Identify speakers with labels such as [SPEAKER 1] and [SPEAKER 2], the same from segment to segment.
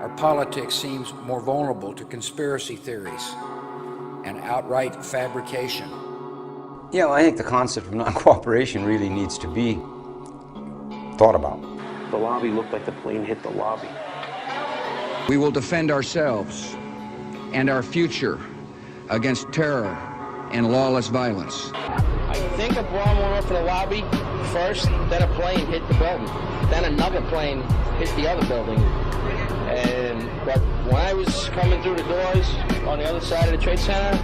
[SPEAKER 1] our politics seems more vulnerable to conspiracy theories and outright fabrication.
[SPEAKER 2] Yeah, well, I think the concept of non-cooperation really needs to be thought about.
[SPEAKER 3] The lobby looked like the plane hit the lobby.
[SPEAKER 1] We will defend ourselves and our future against terror and lawless violence.
[SPEAKER 4] I think a bomb went off in the lobby first, then a plane hit the building. Then another plane hit the other building. But when I was coming through the doors on the other side of the Trade Center,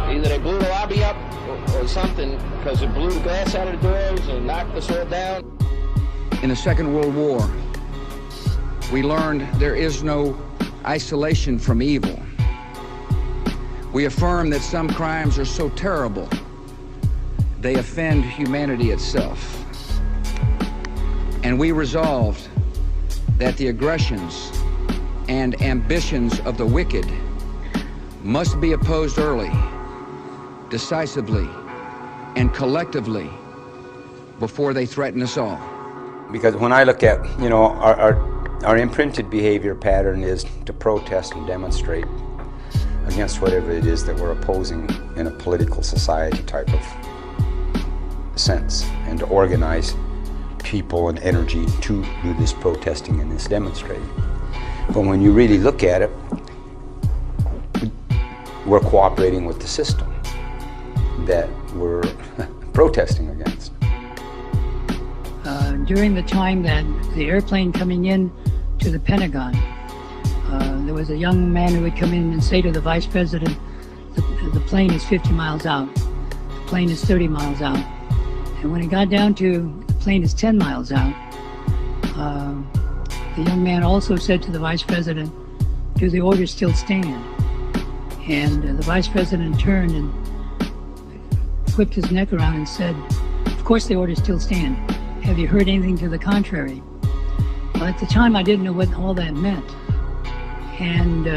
[SPEAKER 4] either they blew the lobby up or something, because it blew the glass out of the doors and knocked us all down.
[SPEAKER 1] In the Second World War, we learned there is no isolation from evil. We affirm that some crimes are so terrible, they offend humanity itself. And we resolved that the aggressions and ambitions of the wicked must be opposed early, decisively, and collectively before they threaten us all.
[SPEAKER 2] Because when I look at, our imprinted behavior pattern is to protest and demonstrate against whatever it is that we're opposing in a political society type of sense, and to organize people and energy to do this protesting and this demonstrating. But when you really look at it, we're cooperating with the system that we're protesting against.
[SPEAKER 5] During the time that the airplane coming in to the Pentagon, there was a young man who would come in and say to the Vice President, the plane is 50 miles out, the plane is 30 miles out. And when it got down to the plane is 10 miles out, the young man also said to the Vice President, do the orders still stand? And the Vice President turned and whipped his neck around and said, of course the orders still stand. Have you heard anything to the contrary? Well, at the time I didn't know what all that meant. And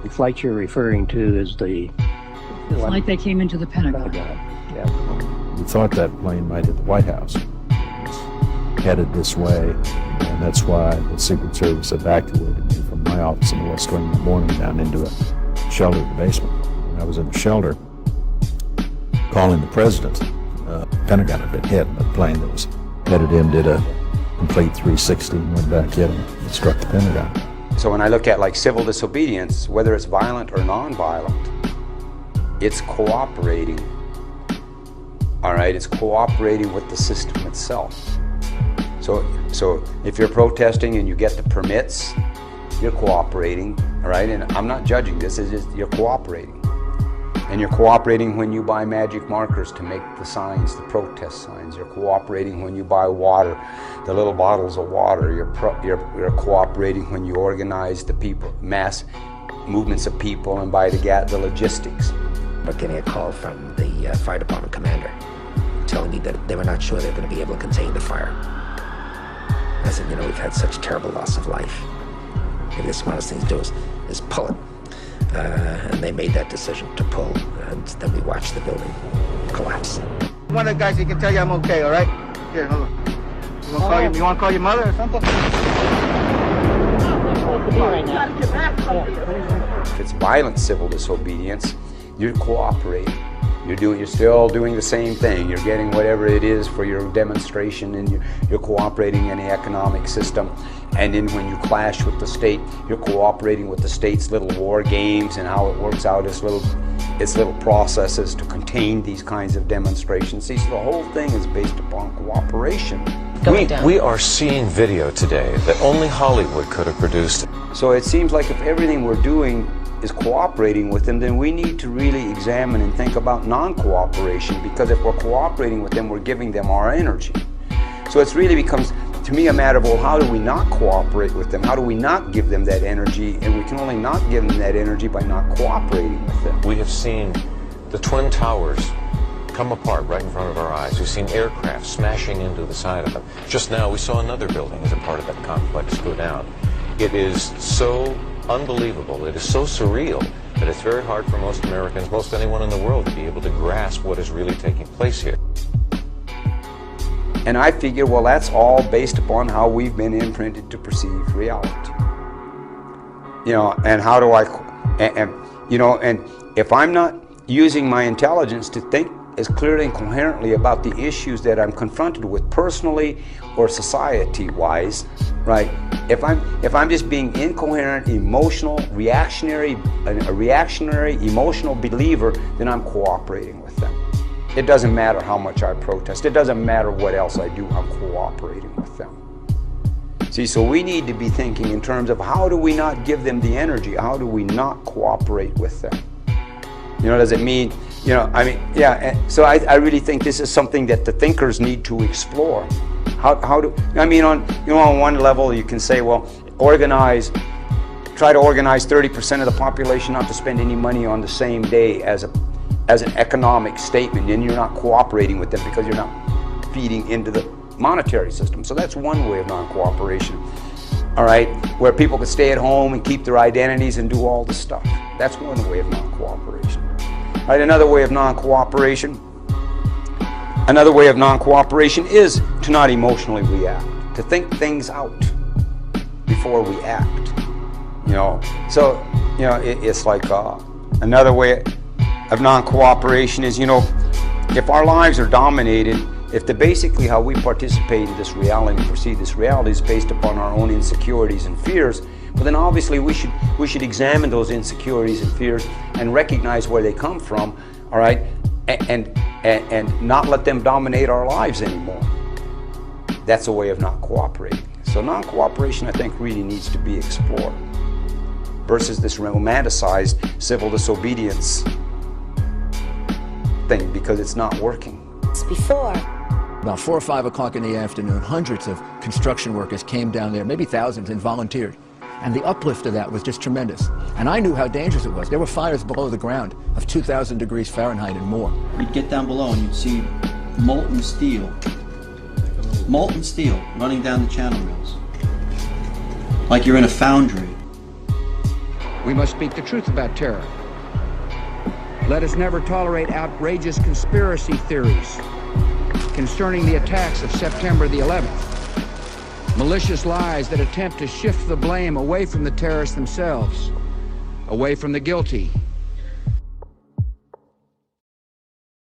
[SPEAKER 3] The flight you're referring to is the
[SPEAKER 5] flight that came into the Pentagon.
[SPEAKER 3] Yeah.
[SPEAKER 6] We thought that plane might hit the White House. It was headed this way, and that's why the Secret Service evacuated me from my office in the West Wing in the morning down into a shelter in the basement. When I was in the shelter, calling the president, Pentagon had been hit, and the plane that was headed in did a complete 360 and went back in and struck the Pentagon.
[SPEAKER 2] So when I look at like civil disobedience, whether it's violent or non-violent, it's cooperating. All right, it's cooperating with the system itself. So if you're protesting and you get the permits, you're cooperating, all right? And I'm not judging this, it's just you're cooperating. And you're cooperating when you buy magic markers to make the signs, the protest signs. You're cooperating when you buy water, the little bottles of water. You're cooperating when you organize the people, mass movements of people, and buy the logistics.
[SPEAKER 7] But getting a call from the fire department commander telling me that they were not sure they were going to be able to contain the fire. I said, we've had such terrible loss of life. Maybe the smartest thing to do is pull it. And they made that decision to pull, and then we watched the building collapse.
[SPEAKER 8] One of the guys, he can tell you I'm okay, all right? Here, hold on. You want to call your mother or something?
[SPEAKER 2] If it's violent civil disobedience, you're cooperating. You're still doing the same thing. You're getting whatever it is for your demonstration, and you're cooperating in the economic system. And then when you clash with the state, you're cooperating with the state's little war games and how it works out its little processes to contain these kinds of demonstrations. See, so the whole thing is based upon cooperation.
[SPEAKER 9] We are seeing video today that only Hollywood could have produced.
[SPEAKER 2] So it seems like if everything we're doing is cooperating with them, then we need to really examine and think about non-cooperation, because if we're cooperating with them, we're giving them our energy. So it really becomes, to me, a matter of, well, how do we not cooperate with them? How do we not give them that energy? And we can only not give them that energy by not cooperating with them.
[SPEAKER 9] We have seen the Twin Towers come apart right in front of our eyes. We've seen aircraft smashing into the side of them. Just now we saw another building as a part of that complex go down. It is so unbelievable, it is so surreal, that it's very hard for most Americans, most anyone in the world, to be able to grasp what is really taking place here.
[SPEAKER 2] And I figure, well, that's all based upon how we've been imprinted to perceive reality. You know, and how do I, and if I'm not using my intelligence to think as clearly and coherently about the issues that I'm confronted with personally or society-wise, right? If I'm just being incoherent, emotional, a reactionary, emotional believer, then I'm cooperating with them. It doesn't matter how much I protest. It doesn't matter what else I do. I'm cooperating with them. See, so we need to be thinking in terms of how do we not give them the energy? How do we not cooperate with them? You know, does it mean, you know, I mean, yeah, so I really think this is something that the thinkers need to explore. How do, I mean, on one level you can say, well, try to organize 30% of the population not to spend any money on the same day as an economic statement, and you're not cooperating with them because you're not feeding into the monetary system. So that's one way of non-cooperation. All right, where people could stay at home and keep their identities and do all the stuff. That's one way of non-cooperation. All right, another way of non-cooperation is to not emotionally react, to think things out before we act. You know, so you know it's like another way of non-cooperation is, you know, if our lives are dominated, if basically how we participate in this reality and perceive this reality is based upon our own insecurities and fears, well then obviously we should examine those insecurities and fears and recognize where they come from, all right, and not let them dominate our lives anymore. That's a way of not cooperating. So non-cooperation, I think, really needs to be explored versus this romanticized civil disobedience thing, because it's not working.
[SPEAKER 10] Before.
[SPEAKER 11] About 4 or 5 o'clock in the afternoon, hundreds of construction workers came down there, maybe thousands, and volunteered. And the uplift of that was just tremendous. And I knew how dangerous it was. There were fires below the ground of 2,000 degrees Fahrenheit and more.
[SPEAKER 12] You'd get down below and you'd see molten steel running down the channel mills. Like you're in a foundry.
[SPEAKER 1] We must speak the truth about terror. Let us never tolerate outrageous conspiracy theories concerning the attacks of September the 11th. Malicious lies that attempt to shift the blame away from the terrorists themselves, away from the guilty,